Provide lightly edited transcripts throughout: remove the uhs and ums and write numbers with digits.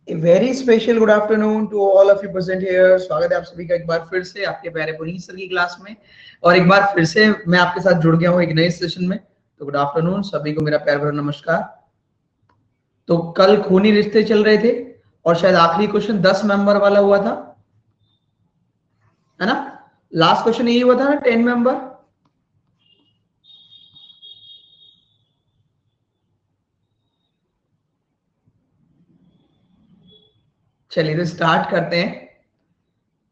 A very special good afternoon to all of you present here. स्वागत है आप सभी का एक बार फिर से आपके प्यारे पुनीत सर की क्लास में। और एक बार फिर से मैं आपके साथ जुड़ गया हूँ एक नए सेशन में। तो गुड आफ्टरनून सभी को, मेरा प्यार भरा नमस्कार। तो कल खूनी रिश्ते चल रहे थे और शायद आखिरी क्वेश्चन 10 मेंबर वाला हुआ था, है ना? लास्ट क्वेश्चन यही हुआ था ना, 10 मेंबर। चलिए तो स्टार्ट करते हैं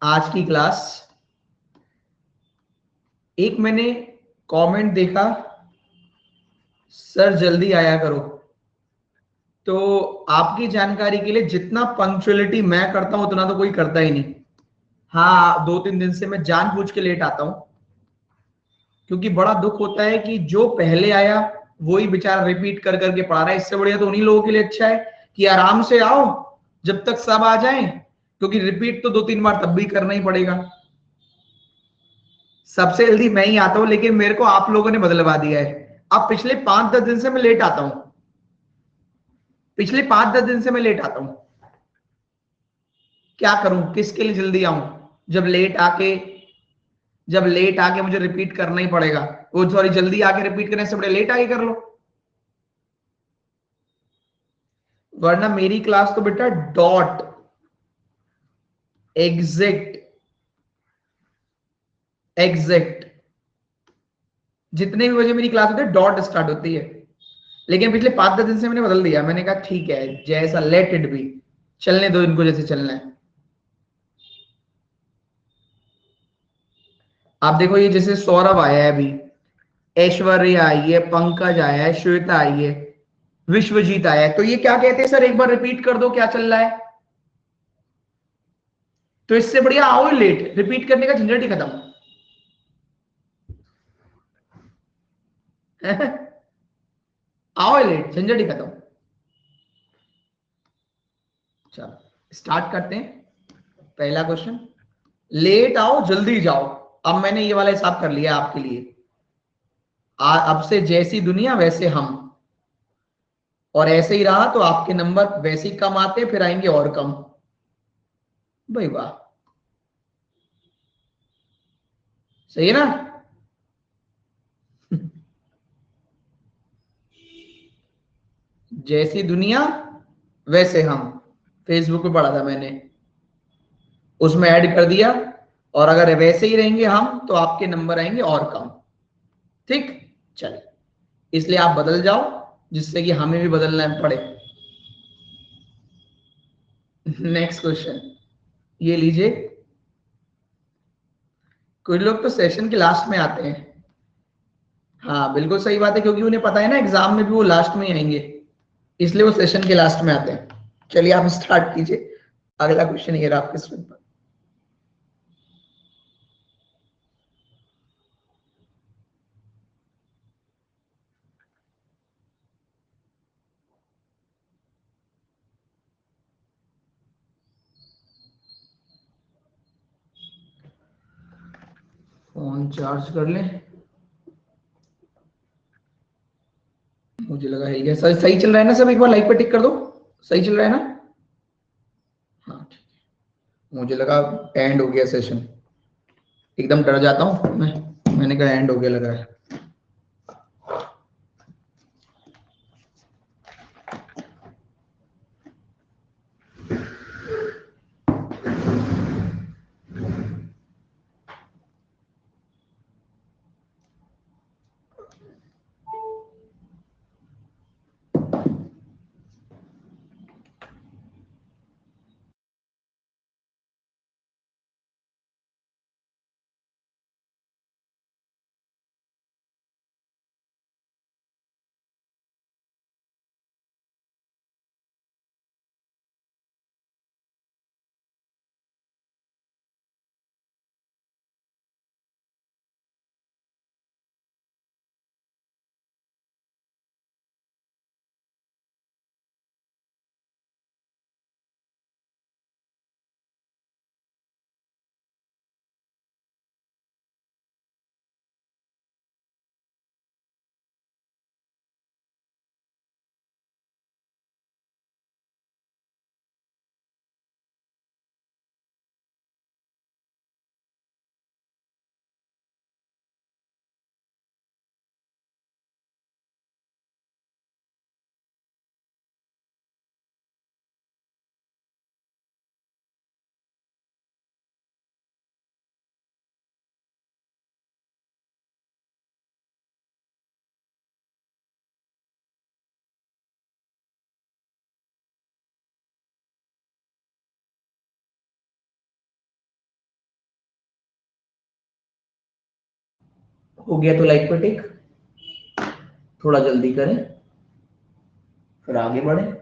आज की क्लास। एक मैंने कमेंट देखा, सर जल्दी आया करो। तो आपकी जानकारी के लिए, जितना पंक्चुअलिटी मैं करता हूं उतना तो कोई करता ही नहीं। हाँ, 2-3 दिन से मैं जानबूझ के लेट आता हूं, क्योंकि बड़ा दुख होता है कि जो पहले आया वही बेचारा रिपीट कर करके पढ़ा रहा है। इससे बढ़िया तो उन्हीं लोगों के लिए अच्छा है कि आराम से आओ जब तक सब आ जाएं, क्योंकि रिपीट तो 2-3 बार तब भी करना ही पड़ेगा। सबसे जल्दी मैं ही आता हूं, लेकिन मेरे को आप लोगों ने बदलवा दिया है। अब पिछले 5-10 दिन से मैं लेट आता हूं, पिछले 5-10 दिन से मैं लेट आता हूं। क्या करूं, किसके लिए जल्दी आऊं? जब लेट आके मुझे रिपीट करना ही पड़ेगा। वो सॉरी, जल्दी आके रिपीट करने से बड़े लेट आके कर लो। वरना मेरी क्लास तो बेटा डॉट एग्जैक्ट एग्जैक्ट जितने भी बजे मेरी क्लास होती है डॉट स्टार्ट होती है। लेकिन पिछले 5-10 दिन से मैंने बदल दिया। मैंने कहा ठीक है, जैसा लेट इट बी, चलने दो इनको जैसे चलना है। आप देखो, ये जैसे सौरभ आया है अभी, ऐश्वर्या आई है, पंकज आया है, श्वेता आई है, विश्वजीत आया है। तो ये क्या कहते हैं, सर एक बार रिपीट कर दो क्या चल रहा है। तो इससे बढ़िया आओ लेट, रिपीट करने का झंझट ही खत्म। आओ लेट, झंझट ही खत्म। चलो स्टार्ट करते हैं। पहला क्वेश्चन, लेट आओ जल्दी जाओ। अब मैंने ये वाला हिसाब कर लिया आपके लिए। अब से जैसी दुनिया वैसे हम, और ऐसे ही रहा तो आपके नंबर वैसे ही कम आते, फिर आएंगे और कम। भाई वाह, सही है ना? जैसी दुनिया वैसे हम, फेसबुक पे पढ़ा था मैंने, उसमें ऐड कर दिया। और अगर वैसे ही रहेंगे हम तो आपके नंबर आएंगे और कम। ठीक, चलिए इसलिए आप बदल जाओ, जिससे कि हमें भी बदलना पड़े। नेक्स्ट क्वेश्चन ये लीजिए। कुछ लोग तो सेशन के लास्ट में आते हैं। हाँ बिल्कुल सही बात है, क्योंकि उन्हें पता है ना एग्जाम में भी वो लास्ट में ही आएंगे, इसलिए वो सेशन के लास्ट में आते हैं। चलिए आप स्टार्ट कीजिए। अगला क्वेश्चन ये रहा आपके स्क्रीन पर। फोन चार्ज कर लें। मुझे लगा है सही सही चल रहा है ना सब, एक बार लाइक पे टिक कर दो। सही चल रहा है ना? हाँ ठीक है। मुझे लगा एंड हो गया सेशन, एकदम डर जाता हूँ मैं। मैंने कहा एंड हो गया लगा है। हो गया तो लाइक पे टिक, थोड़ा जल्दी करें फिर आगे बढ़े।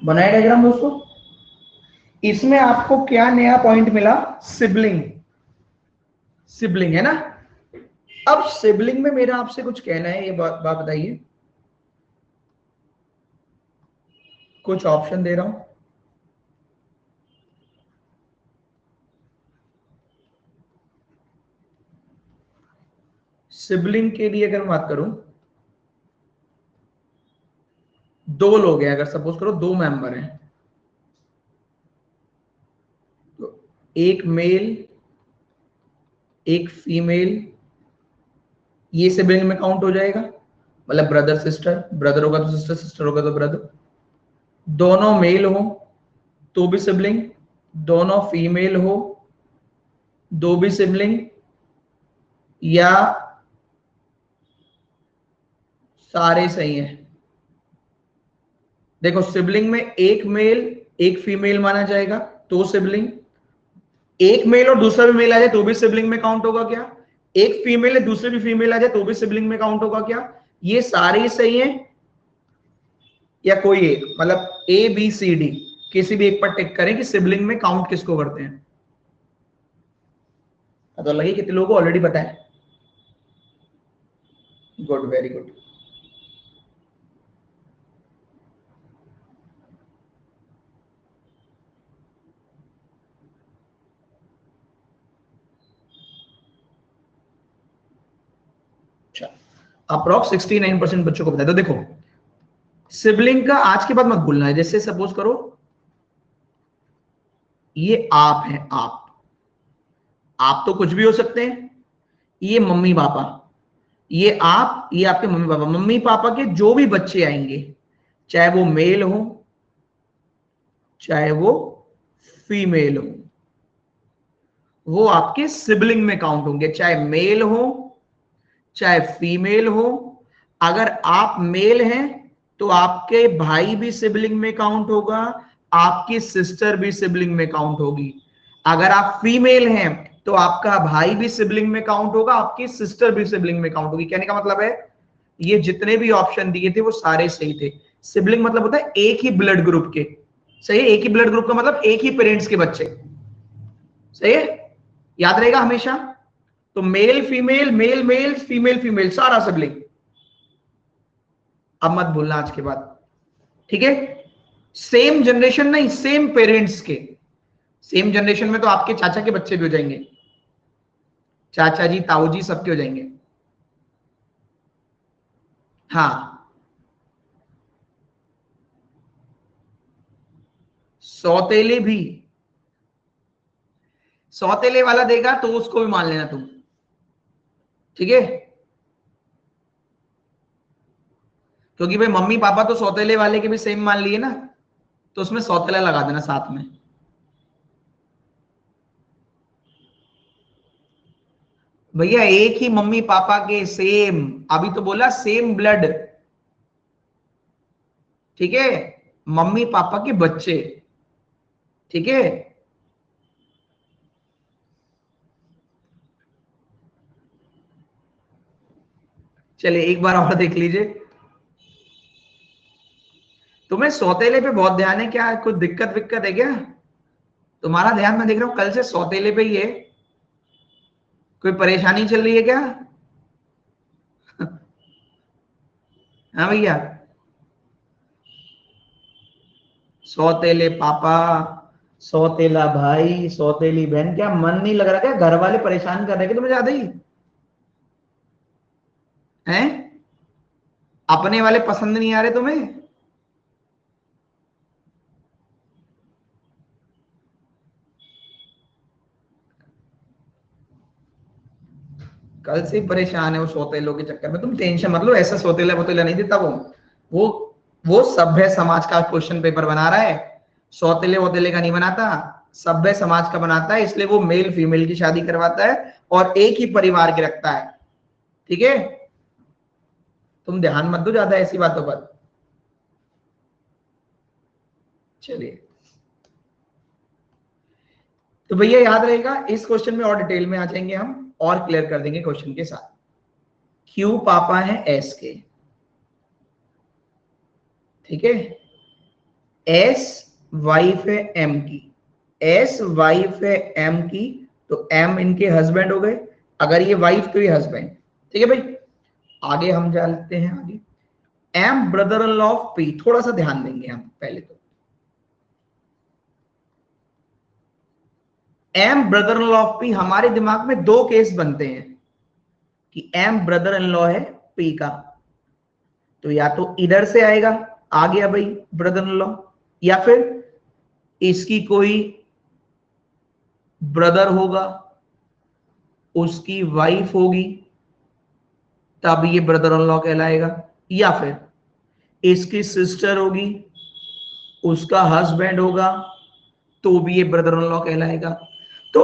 बनाए डायग्राम दोस्तों। इसमें आपको क्या नया पॉइंट मिला? सिबलिंग, सिबलिंग है ना। अब सिबलिंग में मेरा आपसे कुछ कहना है, ये बात बताइए। कुछ ऑप्शन दे रहा हूं। सिबलिंग के लिए अगर मैं बात करूं, दो लोग हैं, अगर सपोज करो दो मेंबर हैं, तो एक मेल एक फीमेल, ये सिबलिंग में काउंट हो जाएगा। मतलब ब्रदर सिस्टर, ब्रदर होगा तो सिस्टर, सिस्टर होगा तो ब्रदर। दोनों मेल हो तो भी सिबलिंग, दोनों फीमेल हो दो भी सिबलिंग, या सारे सही है। देखो सिबलिंग में एक मेल एक फीमेल माना जाएगा तो सिबलिंग, एक मेल और दूसरा भी मेल आ जाए तो भी सिबलिंग में काउंट होगा क्या? एक फीमेल है दूसरी भी फीमेल आ जाए तो भी सिबलिंग में काउंट होगा क्या? ये सारे ही सही है या कोई एक? मतलब ए बी सी डी किसी भी एक पर टिक करें कि सिबलिंग में काउंट किसको करते हैं। तो लगे कितने लोगों को ऑलरेडी पता है? Good, very good. अच्छा, अप्रॉक्स 69% बच्चों को पता है। तो देखो सिबलिंग का आज के बाद मत भूलना है। जैसे सपोज करो ये आप है, आप तो कुछ भी हो सकते हैं। ये मम्मी पापा, ये आप, ये आपके मम्मी पापा। मम्मी पापा के जो भी बच्चे आएंगे, चाहे वो मेल हो चाहे वो फीमेल हो, वो आपके सिबलिंग में काउंट होंगे, चाहे मेल हो चाहे फीमेल हो। अगर आप मेल हैं तो आपके भाई भी सिबलिंग में काउंट होगा, आपकी सिस्टर भी सिबलिंग में काउंट होगी। अगर आप फीमेल हैं तो आपका भाई भी सिबलिंग में काउंट होगा, आपकी सिस्टर भी सिबलिंग में काउंट होगी। कहने का मतलब है ये जितने भी ऑप्शन दिए थे वो सारे सही थे। सिबलिंग मतलब होता है एक ही ब्लड ग्रुप के। सही है, एक ही ब्लड ग्रुप का मतलब एक ही पेरेंट्स के बच्चे। सही है, याद रहेगा हमेशा। तो male female, male male, female female, सारा सिबलिंग। अब मत भूलना आज के बाद, ठीक है? सेम जनरेशन नहीं, सेम पेरेंट्स के। सेम जनरेशन में तो आपके चाचा के बच्चे भी हो जाएंगे, चाचा जी ताऊ जी सबके हो जाएंगे। हाँ, सौतेले भी, सौतेले वाला देगा तो उसको भी मान लेना तुम, ठीक है? क्योंकि भाई मम्मी पापा तो सौतेले वाले के भी सेम मान लिए ना, तो उसमें सौतेला लगा देना साथ में। भैया एक ही मम्मी पापा के सेम, अभी तो बोला सेम ब्लड, ठीक है? मम्मी पापा के बच्चे, ठीक है? चलिए एक बार और देख लीजिए। तुम्हें सौतेले पे बहुत ध्यान है क्या? कुछ दिक्कत विक्कत है क्या? तुम्हारा ध्यान मैं देख रहा हूं कल से सौतेले पे ही है। कोई परेशानी चल रही है क्या? हाँ भैया, सौतेले पापा, सौतेला भाई, सौतेली बहन, क्या मन नहीं लग रहा क्या? घर वाले परेशान कर रहे हैं कि तुम्हें ज्यादा ही हैं? अपने वाले पसंद नहीं आ रहे तुम्हें? कल से ही परेशान है वो सौतेलों के चक्कर में। तुम टेंशन मत लो, ऐसा सौतेला वोतेला नहीं देता वो वो सभ्य समाज का क्वेश्चन पेपर बना रहा है, सौतेले वोतेले का नहीं बनाता, सभ्य समाज का बनाता है, इसलिए वो मेल फीमेल की शादी करवाता है और एक ही परिवार के रखता है। ठीक है, तुम ध्यान मत दो ज्यादा ऐसी बातों पर। चलिए, तो भैया याद रहेगा, इस क्वेश्चन में और डिटेल में आ जाएंगे हम और क्लियर कर देंगे क्वेश्चन के साथ। क्यू पापा है एस के, ठीक है, एस वाइफ है एम की, एस वाइफ है एम की, तो एम इनके हस्बैंड हो गए, अगर ये वाइफ तो ये हस्बैंड। ठीक है भाई, आगे हम जानते हैं आगे। M brother in law of P, थोड़ा सा ध्यान देंगे हम पहले तो। M brother in law of P, हमारे दिमाग में दो केस बनते हैं कि एम ब्रदर इन लॉ है पी का, तो या तो इधर से आएगा, आ गया भाई ब्रदर इन लॉ, या फिर इसकी कोई ब्रदर होगा, उसकी वाइफ होगी, तब ये ब्रदर इन लॉ कहलाएगा, या फिर इसकी सिस्टर होगी, उसका हस्बैंड होगा, तो भी ये ब्रदर इन लॉ कहलाएगा। तो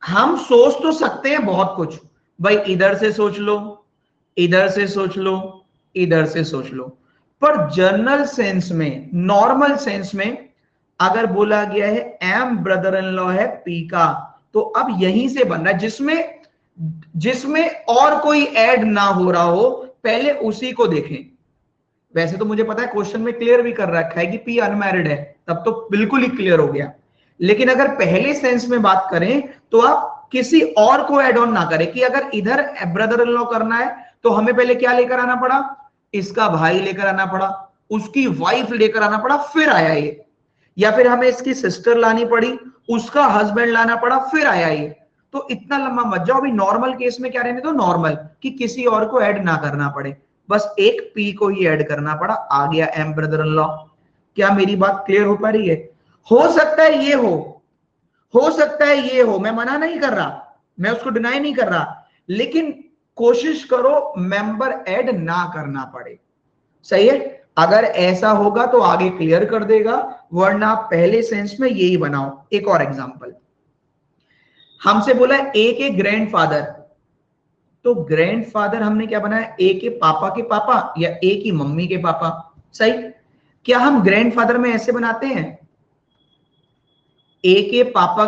हम सोच तो सकते हैं बहुत कुछ भाई, इधर से सोच लो, इधर से सोच लो, इधर से सोच लो, पर जनरल सेंस में, नॉर्मल सेंस में अगर बोला गया है एम ब्रदर इन लॉ है पी का, तो अब यहीं से बन रहा है, जिसमें जिसमें और कोई ऐड ना हो रहा हो, पहले उसी को देखें। वैसे तो मुझे पता है क्वेश्चन में क्लियर भी कर रखा है कि पी अनमैरिड है, तब तो बिल्कुल ही क्लियर हो गया, लेकिन अगर पहले सेंस में बात करें तो आप किसी और को ऐड ऑन ना करें, कि अगर इधर ब्रदर इन लॉ करना है तो हमें पहले क्या लेकर आना पड़ा, इसका भाई लेकर आना पड़ा, उसकी वाइफ लेकर आना पड़ा, फिर आया ये, या फिर हमें इसकी सिस्टर लानी पड़ी, उसका हस्बैंड लाना पड़ा, फिर आया ये। तो इतना लंबा मत जाओ, अभी नॉर्मल केस में क्या रहने दो, नॉर्मल, कि किसी और को ऐड ना करना पड़े, बस एक पी को ही ऐड करना पड़ा, आ गया एम ब्रदर इन लॉ। क्या मेरी बात क्लियर हो पा रही है? हो सकता है ये हो सकता है ये हो, मैं मना नहीं कर रहा, मैं उसको डिनाई नहीं कर रहा, लेकिन कोशिश करो मेंबर ऐड ना करना पड़े। सही है, अगर ऐसा होगा तो आगे क्लियर कर देगा, वरना पहले सेंस में यही बनाओ। एक और एग्जांपल, हमसे बोला ए के ग्रैंडफादर, तो ग्रैंडफादर हमने क्या बनाया, ए के पापा या ए की मम्मी के पापा। सही, क्या हम ग्रैंडफादर में ऐसे बनाते हैं, ए के पापा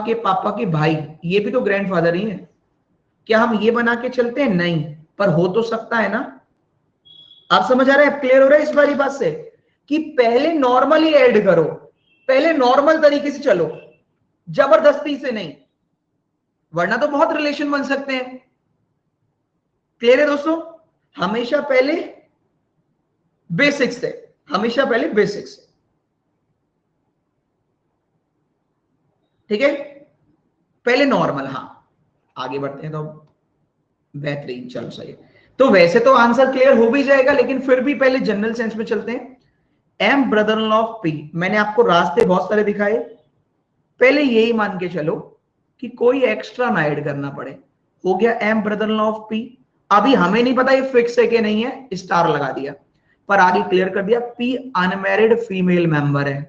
के भाई, ये भी तो ग्रैंडफादर ही है, क्या हम ये बना के चलते हैं? नहीं, पर हो तो सकता है ना। आप समझ आ रहे हैं, क्लियर हो रहा है इस वाली बात से, कि पहले नॉर्मली ऐड करो, पहले नॉर्मल तरीके से चलो, जबरदस्ती से नहीं, वरना तो बहुत रिलेशन बन सकते हैं। क्लियर है दोस्तों, हमेशा पहले बेसिक से, हमेशा पहले बेसिक से। ठीक है, पहले नॉर्मल। हाँ, आगे बढ़ते हैं तो बेहतरीन, चलो सही है। तो वैसे तो आंसर क्लियर हो भी जाएगा, लेकिन फिर भी पहले जनरल सेंस में चलते हैं। M brother in law of P, मैंने आपको रास्ते बहुत सारे दिखाए, पहले यही मान के चलो कि कोई एक्स्ट्रा ना ऐड करना पड़े, हो गया M brother in law of P. अभी हमें नहीं पता ये फिक्स है कि नहीं है, स्टार लगा दिया, पर आगे क्लियर कर दिया, पी अनमैरिड फीमेल मेंबर है,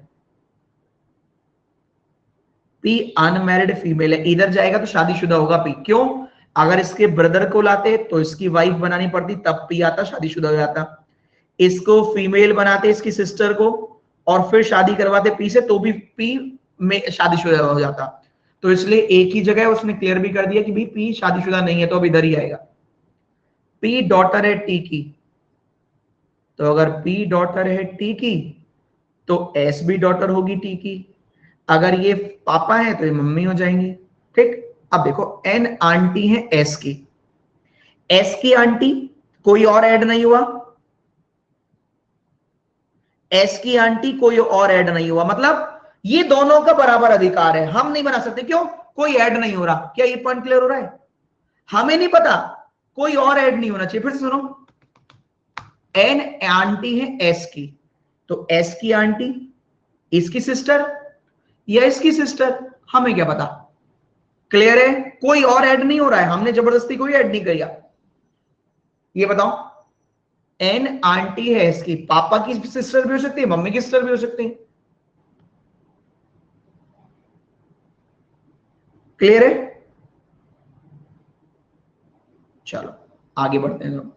पी अनमैरिड फीमेल है, इधर जाएगा तो शादीशुदा होगा पी। क्यों? अगर इसके ब्रदर को लाते तो इसकी वाइफ बनानी पड़ती, तब पी आता, शादीशुदा हो जाता। इसको फीमेल बनाते इसकी सिस्टर को, और फिर शादी करवाते पी से, तो भी पी में शादीशुदा हो जाता। तो इसलिए एक ही जगह उसने क्लियर भी कर दिया कि भी पी शादीशुदा नहीं है, तो अब इधर ही आएगा। पी डॉटर है टी की, तो अगर पी डॉटर है टी की तो एस भी डॉटर होगी टी की, अगर ये पापा है तो ये मम्मी हो जाएंगी। ठीक, अब देखो एन आंटी है एस की, एस की आंटी, कोई और ऐड नहीं हुआ, एस की आंटी कोई और ऐड नहीं हुआ, मतलब ये दोनों का बराबर अधिकार है, हम नहीं बना सकते। क्यों? कोई ऐड नहीं हो रहा। क्या ये पॉइंट क्लियर हो रहा है? हमें नहीं पता, कोई और ऐड नहीं होना चाहिए। फिर सुनो, एन आंटी है एस की, तो एस की आंटी इसकी सिस्टर या इसकी सिस्टर, हमें क्या पता। क्लियर है, कोई और ऐड नहीं हो रहा है, हमने जबरदस्ती कोई ऐड नहीं किया। ये बताओ, एन आंटी है इसकी, पापा की सिस्टर भी हो सकती है, मम्मी की सिस्टर भी हो सकती है। क्लियर है? चलो आगे बढ़ते हैं।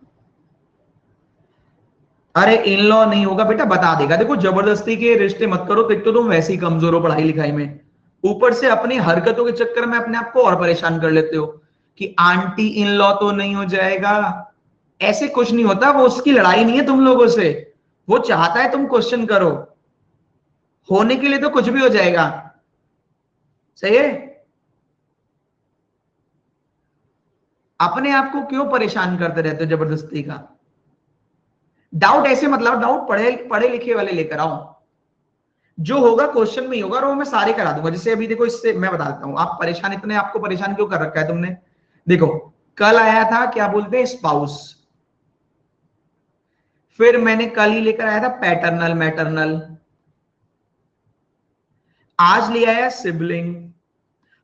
अरे इन लॉ नहीं होगा बेटा, बता देगा। देखो जबरदस्ती के रिश्ते मत करो, एक तो तुम वैसे ही कमजोर हो पढ़ाई लिखाई में, ऊपर से अपनी हरकतों के चक्कर में अपने आप को और परेशान कर लेते हो कि आंटी इन लॉ तो नहीं हो जाएगा। ऐसे कुछ नहीं होता, वो उसकी लड़ाई नहीं है तुम लोगों से, वो चाहता है तुम क्वेश्चन करो। होने के लिए तो कुछ भी हो जाएगा। सही है? अपने आप को क्यों परेशान करते रहते हो जबरदस्ती का? डाउट ऐसे मतलब डाउट पढ़े पढ़े लिखे वाले लेकर आओ, जो होगा क्वेश्चन में ही होगा, और वो मैं सारे करा दूंगा। जैसे अभी देखो, इससे मैं बता देता हूं, आप परेशान, इतने आपको परेशान क्यों कर रखा है तुमने? देखो कल आया था क्या बोलते हैं, स्पाउस। फिर मैंने कल ही लेकर आया था पैटर्नल मैटरनल। आज ले आया सिबलिंग।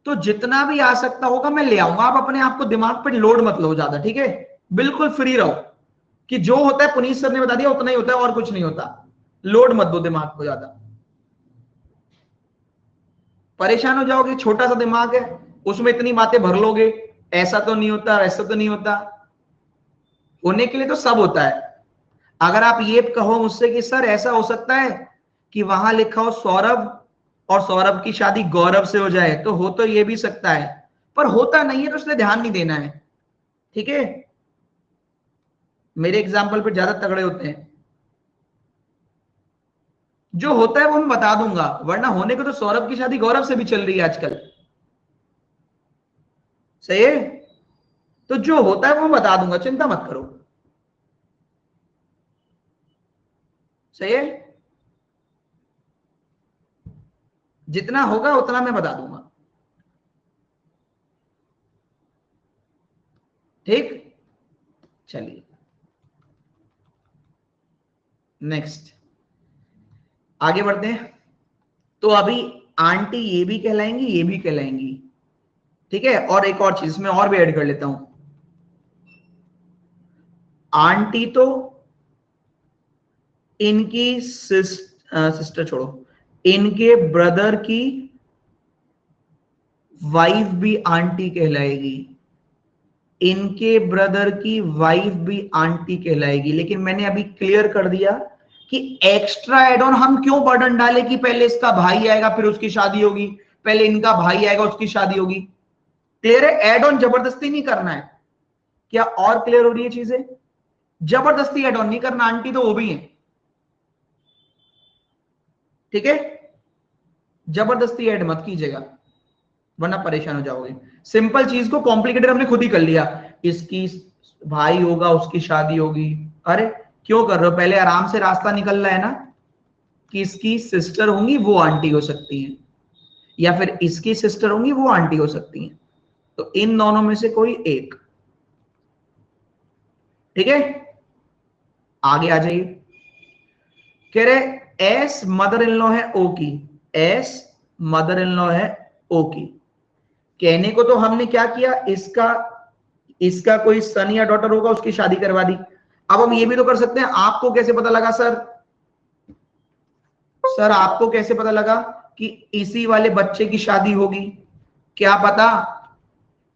तो जितना भी आ सकता होगा मैं ले आऊंगा। आप अपने आप को दिमाग पे लोड मत लो ज्यादा, ठीक है? बिल्कुल फ्री रहो कि जो होता है पुनीत सर ने बता दिया उतना ही होता है, और कुछ नहीं होता। लोड मत दो दिमाग को ज्यादा, परेशान हो जाओगे। छोटा सा दिमाग है, उसमें इतनी बातें भर लोगे, ऐसा तो नहीं होता, वैसा तो नहीं होता। होने के लिए तो सब होता है। अगर आप ये कहो मुझसे कि सर ऐसा हो सकता है कि वहां लिखा हो सौरभ और सौरभ की शादी गौरव से हो जाए, तो हो तो ये भी सकता है, पर होता नहीं है, तो इसलिए ध्यान नहीं देना है। ठीक है? मेरे एग्जाम्पल पे ज्यादा तगड़े होते हैं। जो होता है वो मैं बता दूंगा, वरना होने को तो सौरभ की शादी गौरव से भी चल रही है आजकल। सही है? तो जो होता है वो मैं बता दूंगा, चिंता मत करो। सही है? जितना होगा उतना मैं बता दूंगा। ठीक, चलिए नेक्स्ट आगे बढ़ते हैं। तो अभी आंटी ये भी कहलाएंगी, ये भी कहलाएंगी। ठीक है? और एक और चीज मैं और भी ऐड कर लेता हूं। आंटी तो इनकी सिस्टर छोड़ो, इनके ब्रदर की वाइफ भी आंटी कहलाएगी। इनके ब्रदर की वाइफ भी आंटी कहलाएगी। लेकिन मैंने अभी क्लियर कर दिया कि एक्स्ट्रा एड ऑन हम क्यों बर्डन डाले कि पहले इसका भाई आएगा फिर उसकी शादी होगी, पहले इनका भाई आएगा उसकी शादी होगी। क्लियर है? एड ऑन जबरदस्ती नहीं करना है। क्या और क्लियर हो रही है चीजें? जबरदस्ती एड ऑन नहीं करना, आंटी तो वो भी है। ठीक है? जबरदस्ती ऐड मत कीजिएगा, वरना परेशान हो जाओगे। सिंपल चीज को कॉम्प्लिकेटेड हमने खुद ही कर लिया। इसकी भाई होगा उसकी शादी होगी। अरे क्यों कर रहे हो? पहले आराम से रास्ता निकल रहा है ना कि इसकी सिस्टर होंगी वो आंटी हो सकती है, या फिर इसकी सिस्टर होंगी वो आंटी हो सकती है। तो इन दोनों में से कोई एक। ठीक है? आगे आ जाइए। कह रहे एस मदर इन लॉ है ओ की, एस मदर इन लॉ है ओ की। कहने को तो हमने क्या किया, इसका इसका कोई सन या डॉटर होगा उसकी शादी करवा दी। अब हम ये भी तो कर सकते हैं, आपको कैसे पता लगा सर? सर आपको कैसे पता लगा कि इसी वाले बच्चे की शादी होगी? क्या पता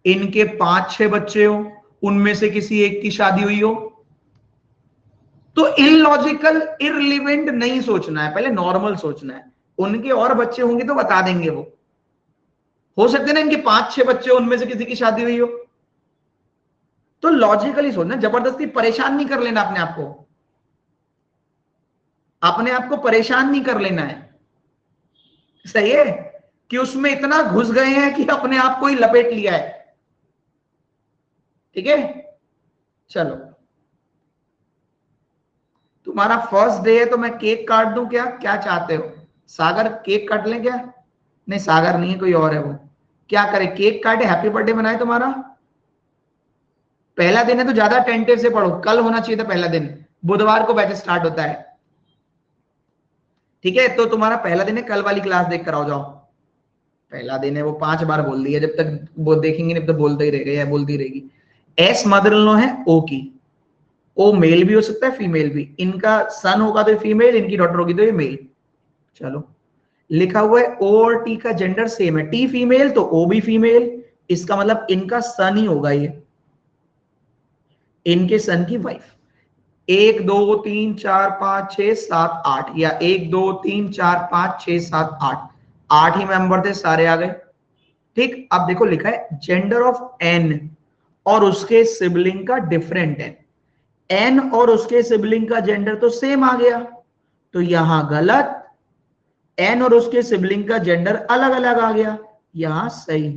इनके 5-6 बच्चे हो, उनमें से किसी एक की शादी हुई हो। तो इलॉजिकल इररिलेवेंट नहीं सोचना है, पहले नॉर्मल सोचना है। उनके और बच्चे होंगे तो बता देंगे वो, हो सकते ना इनके 5-6 बच्चे हो, उनमें से किसी की शादी हुई हो। तो लॉजिकली सोचना, जबरदस्ती परेशान नहीं कर लेना अपने आप को, अपने आप को परेशान नहीं कर लेना है। सही है? कि उसमें इतना घुस गए हैं कि अपने आप को ही लपेट लिया है। ठीक है? चलो, तुम्हारा फर्स्ट डे है तो मैं केक काट दूं क्या? क्या चाहते हो? सागर केक काट लें क्या? नहीं सागर नहीं है, कोई और है वो। क्या करें, केक काटे, हैप्पी बर्थडे मनाए तुम्हारा? पहला दिन है तो ज्यादा अटेंटिव से पढ़ो, कल होना चाहिए था पहला दिन, बुधवार को बैच स्टार्ट होता है। ठीक है? तो तुम्हारा पहला दिन है, कल वाली क्लास देख कर आओ जाओ। पहला दिन है, वो 5 बार बोल दिया, जब तक वो देखेंगे नहीं तब तक बोलते ही रहेगा या बोलती रहेगी। एस मदर इन लॉ है ओ की। ओ मेल भी हो सकता है, फीमेल भी। इनका सन होगा तो फीमेल, इनकी डॉटर होगी तो ये मेल। चलो, लिखा हुआ है ओ और टी का जेंडर सेम है, टी फीमेल तो ओ भी फीमेल, इसका मतलब इनका सन ही होगा ये, इनके सन की वाइफ। 1 2 3 4 5 6 7 8, या 1 2 3 4 5 6 7 8, 8 ही मेंबर थे, सारे आ गए। ठीक, अब देखो लिखा है जेंडर ऑफ एन और उसके सिबलिंग का डिफरेंट है। एन और उसके सिबलिंग का जेंडर तो सेम आ गया, तो यहां गलत। एन और उसके सिबलिंग का जेंडर अलग अलग आ गया, यहां सही।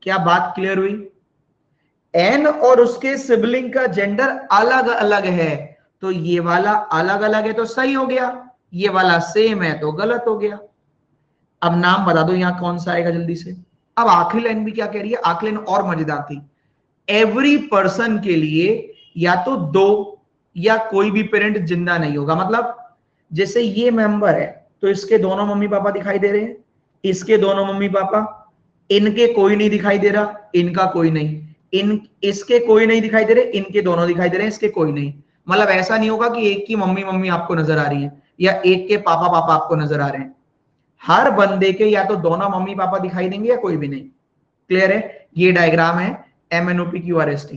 क्या बात क्लियर हुई? एन और उसके सिबलिंग का जेंडर अलग अलग है, तो ये वाला अलग अलग है तो सही हो गया, ये वाला सेम है तो गलत हो गया। अब नाम बता दो यहां कौन सा आएगा जल्दी से। अब आखिरी लाइन भी क्या कह रही है, आखिरी लाइन और मजेदार थी। एवरी पर्सन के लिए या तो दो या कोई भी पेरेंट जिंदा नहीं होगा। मतलब जैसे ये मेंबर है तो इसके दोनों मम्मी पापा दिखाई दे रहे हैं, इसके दोनों मम्मी पापा, इनके कोई नहीं दिखाई दे रहा, इनका कोई नहीं, इन इसके कोई नहीं दिखाई दे रहे, इनके दोनों दिखाई दे रहे हैं, इसके कोई नहीं। मतलब ऐसा नहीं होगा कि एक की मम्मी मम्मी आपको नजर आ रही है या एक के पापा पापा आपको नजर आ रहे हैं। हर बंदे के या तो दोनों मम्मी पापा दिखाई देंगे या कोई भी नहीं। क्लियर है? ये डायग्राम है MNOPQRST,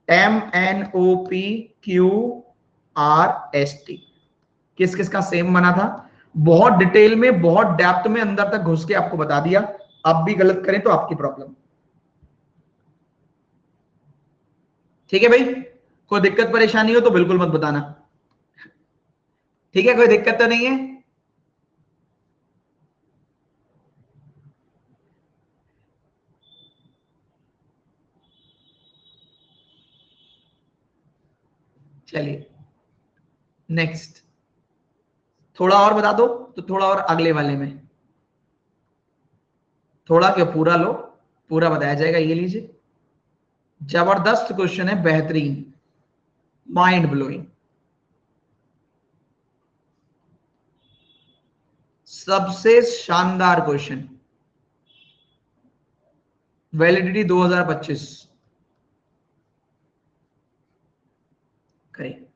MNOPQRST। किस किस का सेम बना था, बहुत डिटेल में, बहुत डेप्थ में अंदर तक घुस के आपको बता दिया। अब भी गलत करें तो आपकी प्रॉब्लम। ठीक है भाई, कोई दिक्कत परेशानी हो तो बिल्कुल मत बताना। ठीक है, कोई दिक्कत तो नहीं है? चलिए नेक्स्ट, थोड़ा और बता दो तो थोड़ा और अगले वाले में। थोड़ा क्यों, पूरा लो, पूरा बताया जाएगा। ये लीजिए, जबरदस्त क्वेश्चन है, बेहतरीन, माइंड ब्लोइंग, सबसे शानदार क्वेश्चन। वैलिडिटी 2025। करें।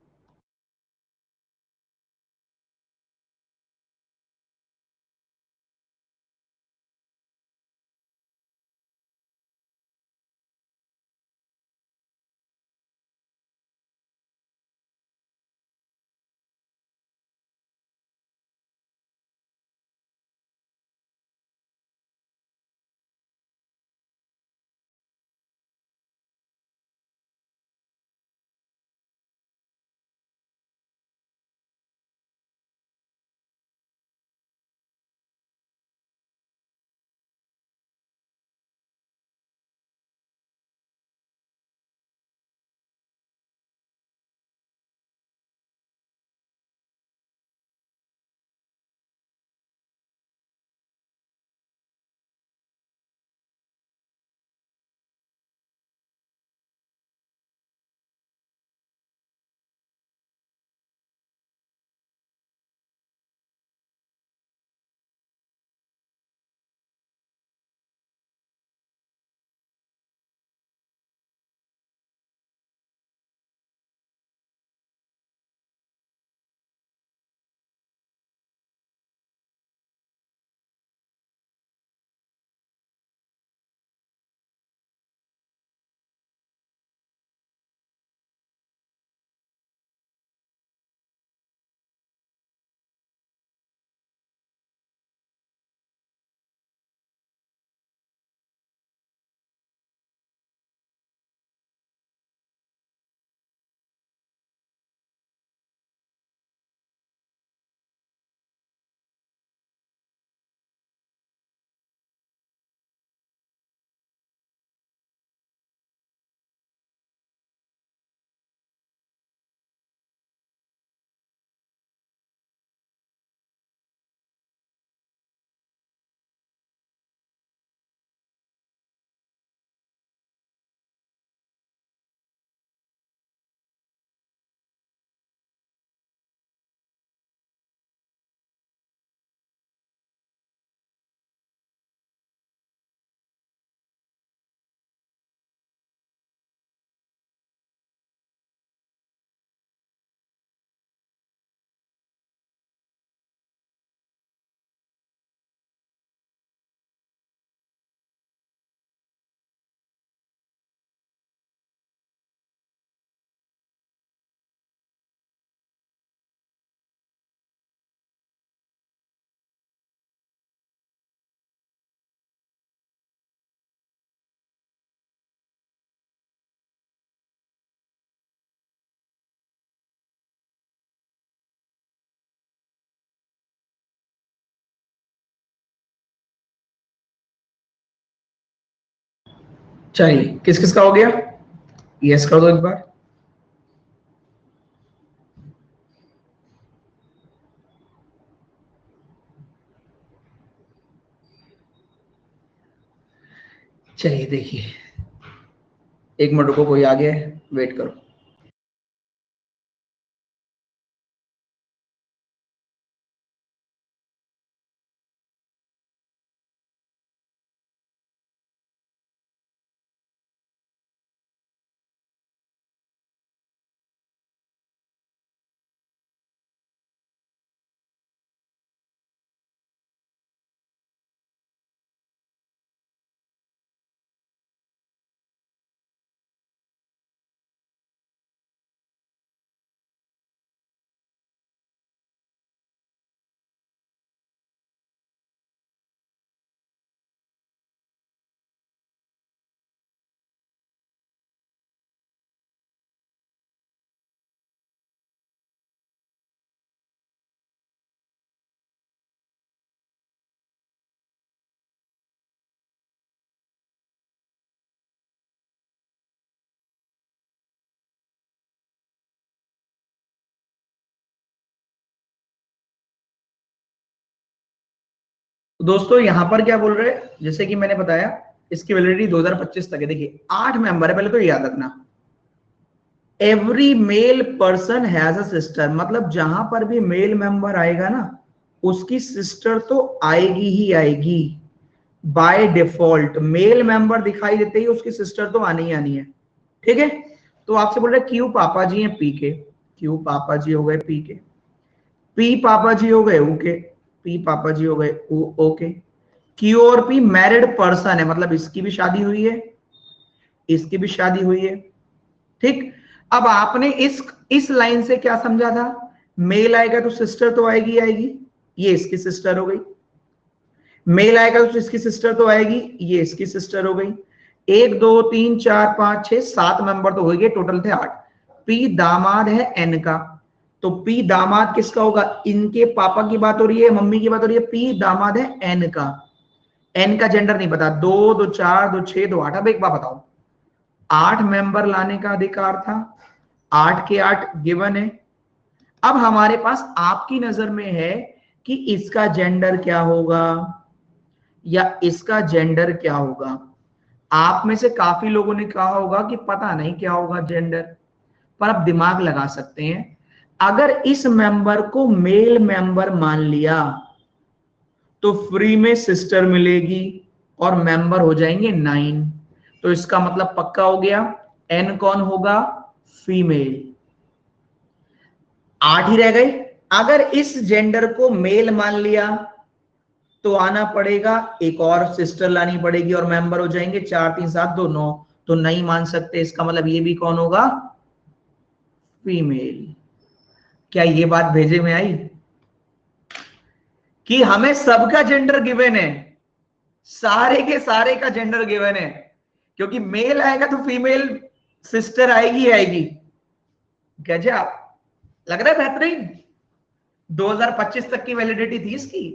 चलिए किस किस का हो गया, यस कर दो एक बार। चलिए देखिए, एक मिनट रुको, कोई आ गया है, वेट करो। दोस्तों यहां पर क्या बोल रहे हैं, जैसे कि मैंने बताया इसकी वैलिडिटी 2025 तक है। देखिए 8 मेंबर है, पहले तो याद रखना, every male person has a sister, मतलब जहां पर भी मेल मेंबर आएगा ना उसकी सिस्टर तो आएगी ही आएगी। बाय डिफॉल्ट मेल मेंबर दिखाई देते ही उसकी सिस्टर तो आनी ही आनी है, ठीक है। तो आपसे बोल रहे क्यू पापा जी हैं पी के, क्यू पापा जी हो गए पी के, पी पापा जी हो गए ओके, पी पापा जी हो गए ओके। क्यू और पी मैरिड पर्सन है, मतलब इसकी भी शादी हुई है, इसकी भी शादी हुई है, ठीक। अब आपने इस लाइन से क्या समझा था, मेल आएगा तो सिस्टर तो आएगी आएगी, ये इसकी सिस्टर हो गई। मेल आएगा तो इसकी सिस्टर तो आएगी, ये इसकी सिस्टर हो गई। 1 2 3 4 5 6 7 मेंबर तो हो गए, टोटल थे 8। पी दामाद है एन का, तो पी दामाद किसका होगा, इनके पापा की बात हो रही है, मम्मी की बात हो रही है, पी दामाद है एन का। एन का जेंडर नहीं पता, 2 2 4 2 6 2 8। अब एक बात बताओ, 8 मेंबर लाने का अधिकार था, 8 के 8 गिवन है। अब हमारे पास आपकी नजर में है कि इसका जेंडर क्या होगा या इसका जेंडर क्या होगा। आप में से काफी लोगों ने कहा होगा कि पता नहीं क्या होगा जेंडर, पर आप दिमाग लगा सकते हैं। अगर इस मेंबर को मेल मेंबर मान लिया तो फ्री में सिस्टर मिलेगी और मेंबर हो जाएंगे 9। तो इसका मतलब पक्का हो गया, एन कौन होगा, फीमेल। 8 ही रह गई। अगर इस जेंडर को मेल मान लिया तो आना पड़ेगा, एक और सिस्टर लानी पड़ेगी और मेंबर हो जाएंगे 4 3 7 2 9। तो नहीं मान सकते, इसका मतलब ये भी कौन होगा, फीमेल। क्या ये बात भेजे में आई कि हमें सबका जेंडर गिवन है, सारे के सारे का जेंडर गिवन है, क्योंकि मेल आएगा तो फीमेल सिस्टर आएगी आएगी। गजब, लग रहा है बेहतरीन। 2025 तक की वैलिडिटी थी इसकी,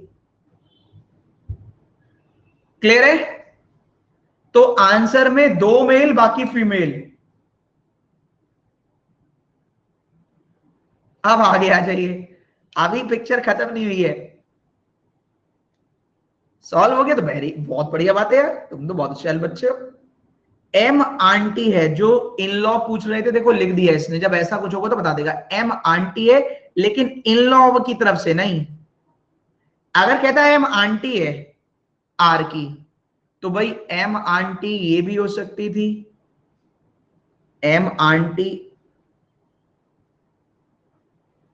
क्लियर है। तो आंसर में 2 मेल बाकी फीमेल। अब आगे आ जाइए, अभी पिक्चर खत्म नहीं हुई है। सॉल्व हो गया तो वेरी बहुत बढ़िया बात है यार, तुम तो बहुत अच्छे बच्चे हो। एम आंटी है, जो इन लॉ पूछ रहे थे, देखो लिख दिया इसने, जब ऐसा कुछ होगा तो बता देगा। एम आंटी है लेकिन इन लॉ की तरफ से नहीं। अगर कहता है एम आंटी है आर की, तो भाई एम आंटी ये भी हो सकती थी, एम आंटी,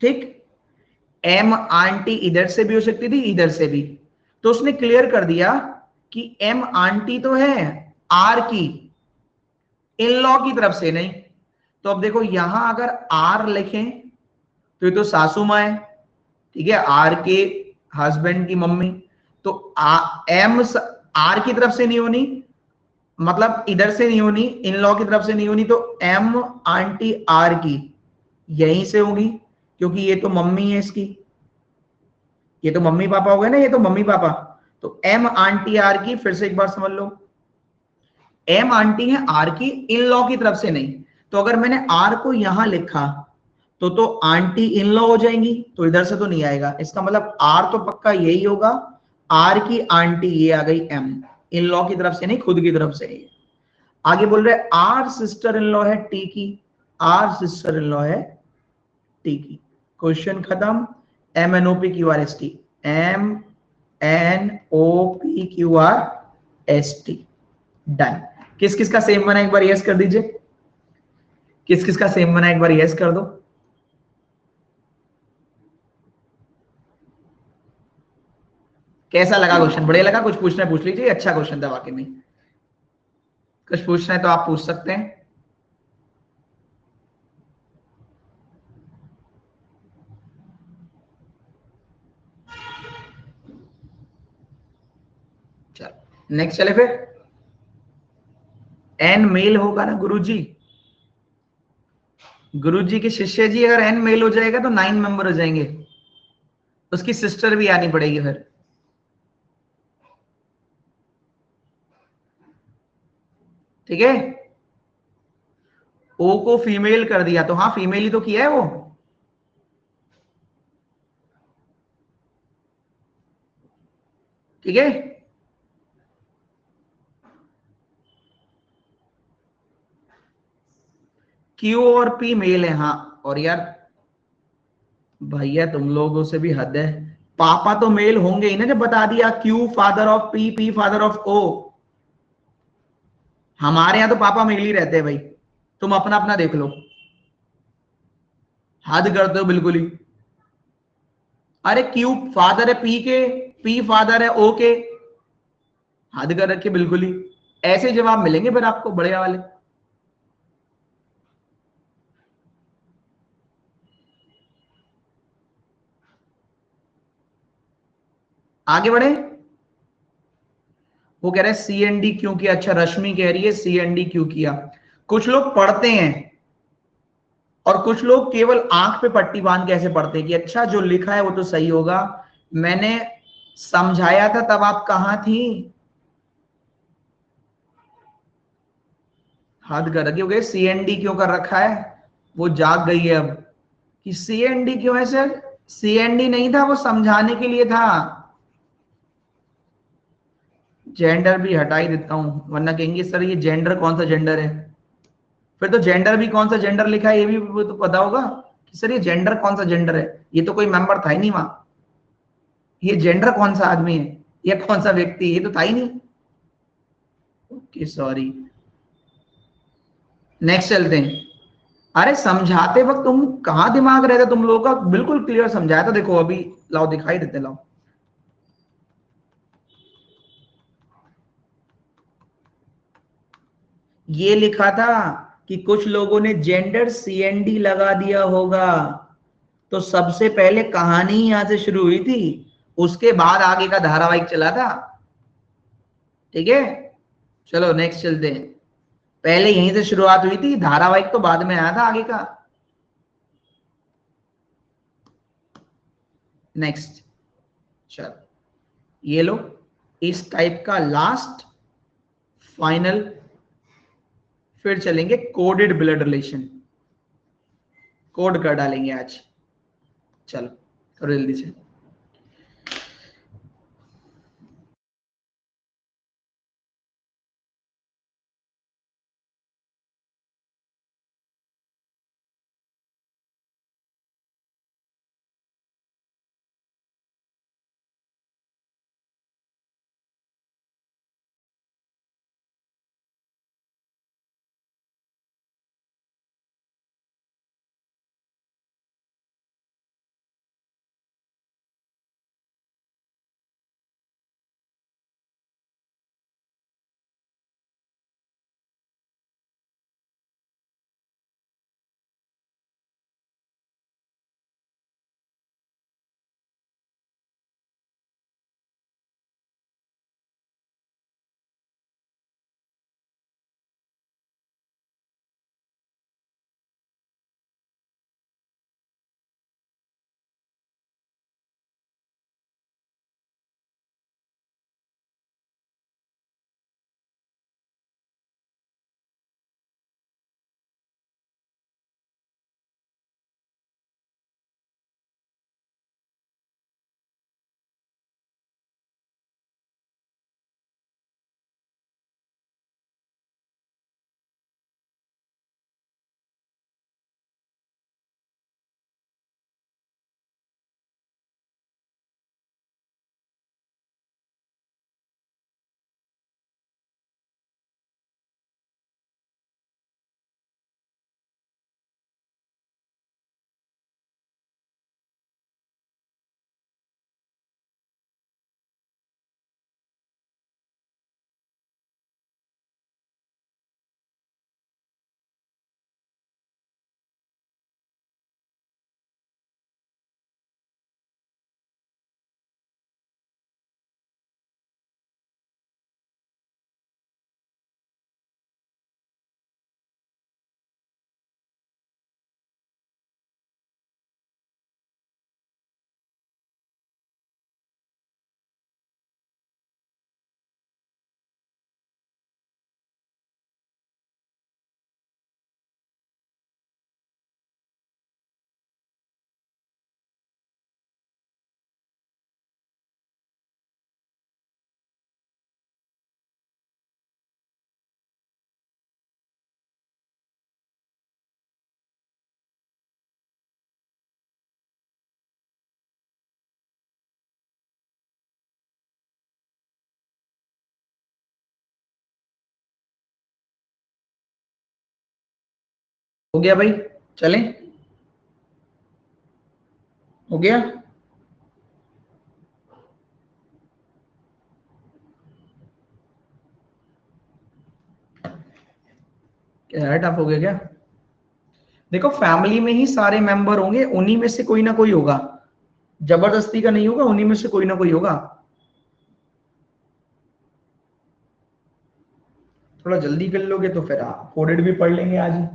ठीक। एम आंटी इधर से भी हो सकती थी, इधर से भी। तो उसने क्लियर कर दिया कि एम आंटी तो है आर की, इन लॉ की तरफ से नहीं। तो अब देखो यहां अगर आर लिखें तो ये तो सासू मां है, ठीक है, आर के हस्बैंड की मम्मी। तो एम आर की तरफ से नहीं होनी, मतलब इधर से नहीं होनी, इन लॉ की तरफ से नहीं होनी, तो एम आंटी आर की यहीं से होगी, क्योंकि ये तो मम्मी है इसकी, ये तो मम्मी पापा हो गए ना, ये तो मम्मी पापा। तो एम आंटी आर की, फिर से एक बार समझ लो, एम आंटी है आर की इन लॉ की तरफ से नहीं, तो अगर मैंने आर को यहां लिखा तो आंटी इन लॉ हो जाएंगी, तो इधर से तो नहीं आएगा, इसका मतलब आर तो पक्का यही होगा, आर की आंटी ये आ गई एम, इन लॉ की तरफ से नहीं खुद की तरफ से। आगे बोल रहे आर सिस्टर इन लॉ है टी की, आर सिस्टर इन लॉ है टी की, क्वेश्चन खत्म। M N O P Q R S T, M N O P Q R S T, done. किस किस का सेम बना एक बार यस कर दीजिए, किस किस का सेम बना एक बार यस कर दो। कैसा लगा क्वेश्चन, बढ़िया लगा? कुछ पूछना है पूछ लीजिए, अच्छा क्वेश्चन था वाकई में। कुछ पूछना है तो आप पूछ सकते हैं। चलो नेक्स्ट चले फिर। एन मेल होगा ना गुरुजी, गुरुजी के शिष्य जी, अगर एन मेल हो जाएगा तो 9 मेंबर हो जाएंगे, उसकी सिस्टर भी आनी पड़ेगी फिर। ठीक है, ओ को फीमेल कर दिया तो हाँ फीमेल ही तो किया है वो। ठीक है, क्यू और पी मेल है हाँ। और यार भैया तुम लोगों से भी हद है, पापा तो मेल होंगे ही ना, जब बता दिया Q father of P, P father of O. हमारे यहाँ तो पापा मेल ही रहते हैं भाई, तुम अपना अपना देख लो। हद करते हो बिल्कुल ही। अरे क्यू फादर है पी के, पी फादर है ओ के, हद कर रखे बिल्कुल ही। ऐसे जवाब मिलेंगे फिर आपको बढ़िया वाले। आगे बढ़े। वो कह रहे हैं सी एन डी क्यों किया, अच्छा रश्मि कह रही है सी एन डी क्यों किया। कुछ लोग पढ़ते हैं और कुछ लोग केवल आंख पे पट्टी बांध के ऐसे पढ़ते हैं कि अच्छा जो लिखा है वो तो सही होगा। मैंने समझाया था तब आप कहां थी। हद कर रखी हो गई, सी एन डी क्यों कर रखा है, वो जाग गई है अब कि सी एन डी क्यों है सर। सी एन डी नहीं था, वो समझाने के लिए था। जेंडर भी हटा ही देता हूं वरना कहेंगे सर ये जेंडर कौन सा जेंडर है। फिर तो जेंडर भी कौन सा जेंडर लिखा है ये भी वो तो पता होगा कि सर ये जेंडर कौन सा जेंडर है, ये तो कोई मेंबर था ही नहीं वहां, ये जेंडर कौन सा आदमी है, ये कौन सा व्यक्ति है, ये तो था ही नहीं। ओके सॉरी, नेक्स्ट चलते हैं। अरे समझाते वक्त तुम कहाँ दिमाग रहता तुम लोगों का, बिल्कुल क्लियर समझाया था, देखो अभी लाओ दिखाई देते लाओ। ये लिखा था कि कुछ लोगों ने जेंडर सीएनडी लगा दिया होगा, तो सबसे पहले कहानी यहां से शुरू हुई थी, उसके बाद आगे का धारावाहिक चला था। ठीक है, चलो नेक्स्ट चलते हैं। पहले यहीं से शुरुआत हुई थी, धारावाहिक तो बाद में आया था आगे का। नेक्स्ट, चलो ये लो, इस टाइप का लास्ट फाइनल, फिर चलेंगे कोडेड ब्लड रिलेशन, कोड कर डालेंगे आज। चलो करो जल्दी से। हो गया भाई, चलें, हो गया। क्या टफ हो गया क्या? देखो फैमिली में ही सारे मेंबर होंगे, उन्हीं में से कोई ना कोई होगा, जबरदस्ती का नहीं होगा, उन्हीं में से कोई ना कोई होगा। थोड़ा जल्दी कर लोगे तो फिर आप कोडेड भी पढ़ लेंगे आज ही।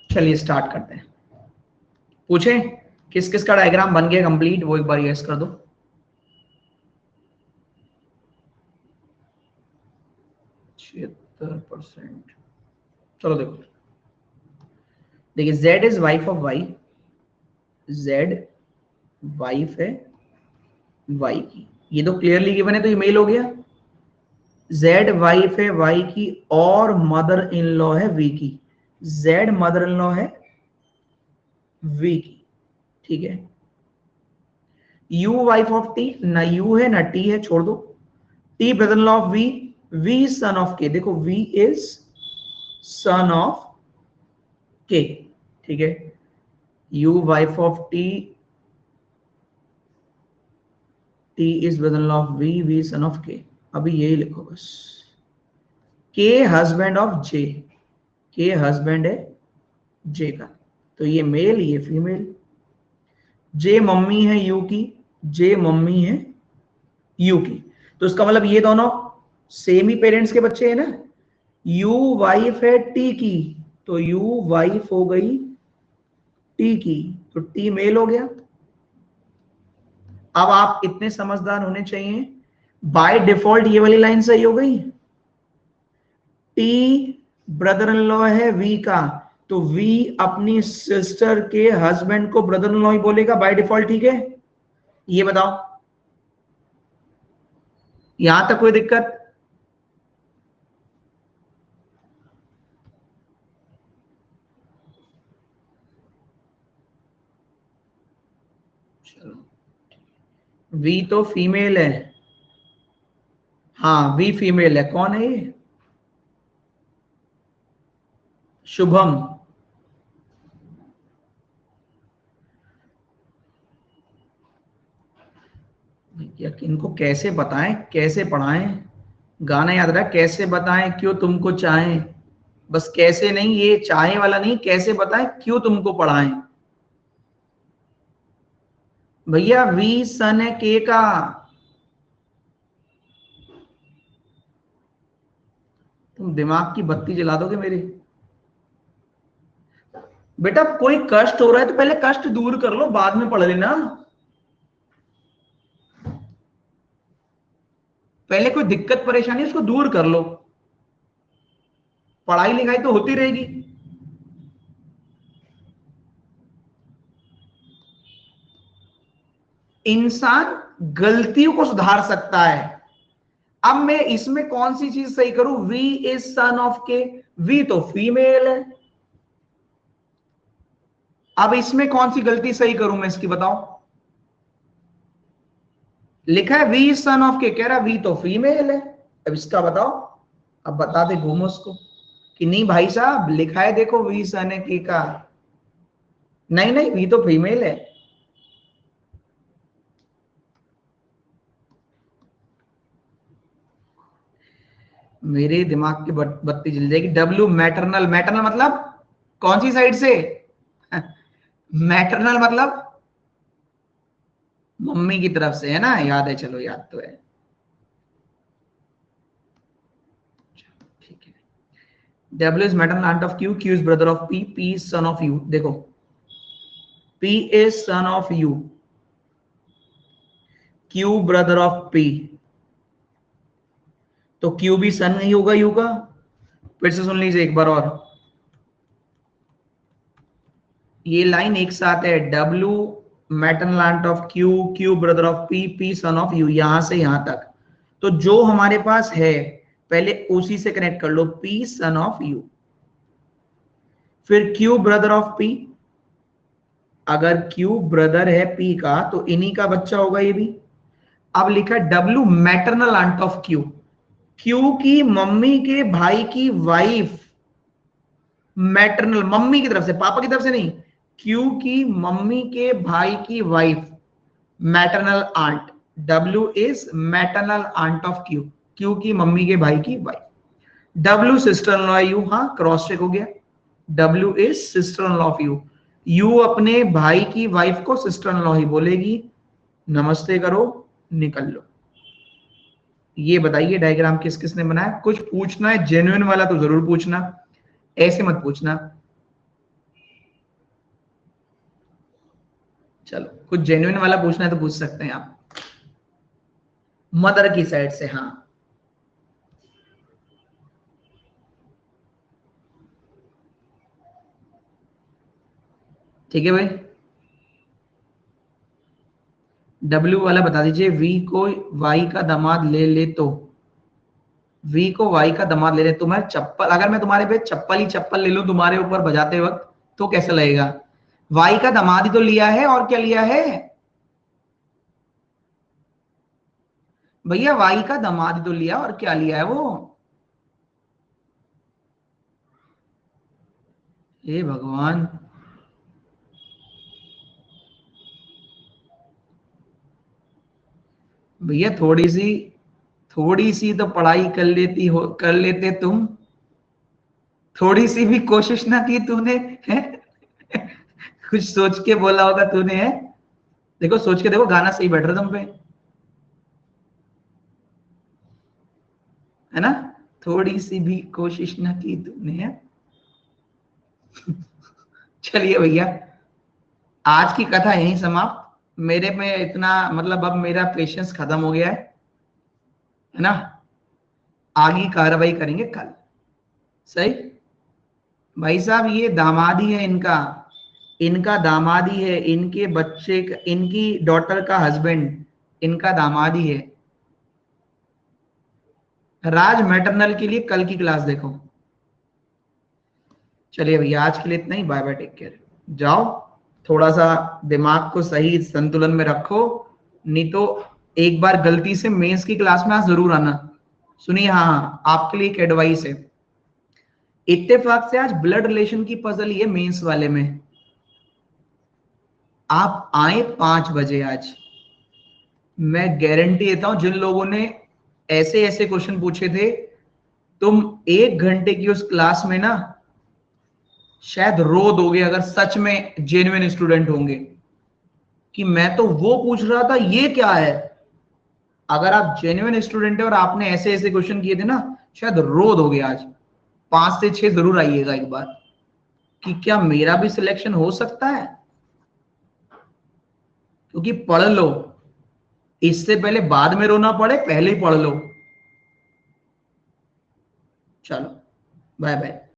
चलिए स्टार्ट करते हैं। पूछें किस किस का डायग्राम बन गया कंप्लीट, वो एक बार यस कर दो। 76%। चलो देखो, देखिए Z is wife of Y, Z wife है Y की, ये तो क्लियरली गिवन है, तो ये मेल हो गया। Z वाइफ है Y की और मदर इन लॉ है V की, Z मदर इन लॉ है V की, ठीक है। U वाइफ ऑफ T, ना U है ना T है, छोड़ दो। T brother in law of V, V son of K, देखो V is son of K, ठीक है। U wife of T, T is brother in law of V, V son of K, अभी यही लिखो बस। K husband of J, K husband है J का, तो ये मेल ये फीमेल। J मम्मी है U की, J मम्मी है U की, तो इसका मतलब ये दोनों सेम ही पेरेंट्स के बच्चे हैं ना। U वाइफ है T की, तो U वाइफ हो गई T की, तो T मेल हो गया। अब आप इतने समझदार होने चाहिए, बाय डिफॉल्ट ये वाली लाइन सही हो गई। T ब्रदर इन लॉ है V का, तो V अपनी सिस्टर के हस्बैंड को ब्रदर इन लॉ ही बोलेगा बाय डिफॉल्ट, ठीक है। ये बताओ यहां तक कोई दिक्कत? चलो, V तो फीमेल है, हाँ V फीमेल है। कौन है ये? शुभम। या इनको कैसे बताएं, कैसे पढ़ाएं? गाना याद रहा, कैसे बताएं क्यों तुमको चाहें, बस कैसे नहीं, ये चाहे वाला नहीं, कैसे बताएं क्यों तुमको पढ़ाएं। भैया वी सन है के का, तुम दिमाग की बत्ती जला दोगे मेरी। बेटा कोई कष्ट हो रहा है तो पहले कष्ट दूर कर लो, बाद में पढ़ लेना। पहले कोई दिक्कत परेशानी उसको दूर कर लो, पढ़ाई लिखाई तो होती रहेगी। इंसान गलतियों को सुधार सकता है। अब मैं इसमें कौन सी चीज सही करूं? वी इज सन ऑफ के, वी तो फीमेल है। अब इसमें कौन सी गलती सही करूं मैं इसकी, बताओ। लिखा है वी सन ऑफ के, कह रहा वी तो फीमेल है, अब इसका बताओ। अब बता दे घूमो उसको कि नहीं भाई साहब, लिखा है देखो वी सन है के का, नहीं नहीं वी तो फीमेल है। मेरे दिमाग की बत्ती जल जाएगी। डब्ल्यू मैटरनल, मैटरनल मतलब कौन सी साइड से? मैटरनल मतलब मम्मी की तरफ से, है ना, याद है, चलो याद तो है, ठीक है। W is maternal aunt of Q, Q is brother of P, P is son of U. देखो P is son of U, Q brother of P, तो क्यू भी सन नहीं होगा यू का। फिर से सुन लीजिए एक बार और, ये लाइन एक साथ है, W maternal aunt of Q, Q brother of P, P son of U, यहां से यहां तक। तो जो हमारे पास है पहले उसी से कनेक्ट कर लो, P सन ऑफ U, फिर Q ब्रदर ऑफ P, अगर Q ब्रदर है P का तो इन्हीं का बच्चा होगा ये भी। अब लिखा W maternal aunt of Q, Q की मम्मी के भाई की वाइफ, मैटरनल मम्मी की तरफ से, पापा की तरफ से नहीं, Q की मम्मी के भाई की wife, maternal aunt, W is maternal aunt of Q, Q की मम्मी के भाई की wife. W sister in law U, हाँ क्रॉस चेक हो गया, W is sister in law of U, U अपने भाई की वाइफ को सिस्टर इन लॉ ही बोलेगी, नमस्ते करो निकल लो। ये बताइए डायग्राम किस किसने बनाया? कुछ पूछना है जेन्युइन वाला तो जरूर पूछना, ऐसे मत पूछना। चलो कुछ जेन्युइन वाला पूछना है तो पूछ सकते हैं आप। मदर की साइड से, हाँ ठीक है भाई। W वाला बता दीजिए, V को Y का दामाद ले ले तो, V को Y का दामाद ले ले तो, मैं चप्पल, अगर मैं तुम्हारे पे चप्पल ही चप्पल ले लूं तुम्हारे ऊपर बजाते वक्त तो कैसा लगेगा? Y का दामाद ही तो लिया है, और क्या लिया है भैया? Y का दामाद ही तो लिया, और क्या लिया है वो? हे भगवान, भैया थोड़ी सी तो पढ़ाई कर लेती हो, कर लेते तुम, थोड़ी सी भी कोशिश ना की तूने है? कुछ सोच के बोला होगा तूने, है? देखो सोच के देखो, गाना सही बैठ रहा तुम पे, है ना? थोड़ी सी भी कोशिश ना की तूने, है? चलिए भैया, आज की कथा यहीं समाप्त। मेरे में इतना मतलब अब मेरा पेशेंस खत्म हो गया है ना? आगे कार्रवाई करेंगे कल, सही? भाई साहब ये दामादी है इनका, इनका दामादी है, इनके बच्चे का, इनकी डॉटर का हस्बैंड इनका दामादी है। राज मैटरनल के लिए कल की क्लास देखो। चलिए भैया आज के लिए इतना ही, बाय बाय, टेक केयर, जाओ। थोड़ा सा दिमाग को सही संतुलन में रखो, नहीं तो एक बार गलती से मेंस की क्लास में आज जरूर आना। सुनिए, हाँ हाँ, आपके लिए एक एडवाइस है, इत्तेफाक से आज ब्लड रिलेशन की पजल ही है मेंस वाले में। आप आए 5 बजे आज, मैं गारंटी देता हूं जिन लोगों ने ऐसे ऐसे क्वेश्चन पूछे थे, तुम 1 घंटे की उस क्लास में ना शायद रो दोगे, अगर सच में जेन्युइन स्टूडेंट होंगे, कि मैं तो वो पूछ रहा था ये क्या है। अगर आप जेन्युइन स्टूडेंट है और आपने ऐसे ऐसे क्वेश्चन किए थे ना, शायद रो दोगे आज। 5 से 6 जरूर आइएगा एक बार, कि क्या मेरा भी सिलेक्शन हो सकता है, क्योंकि पढ़ लो, इससे पहले बाद में रोना पड़े, पहले ही पढ़ लो। चलो बाय बाय।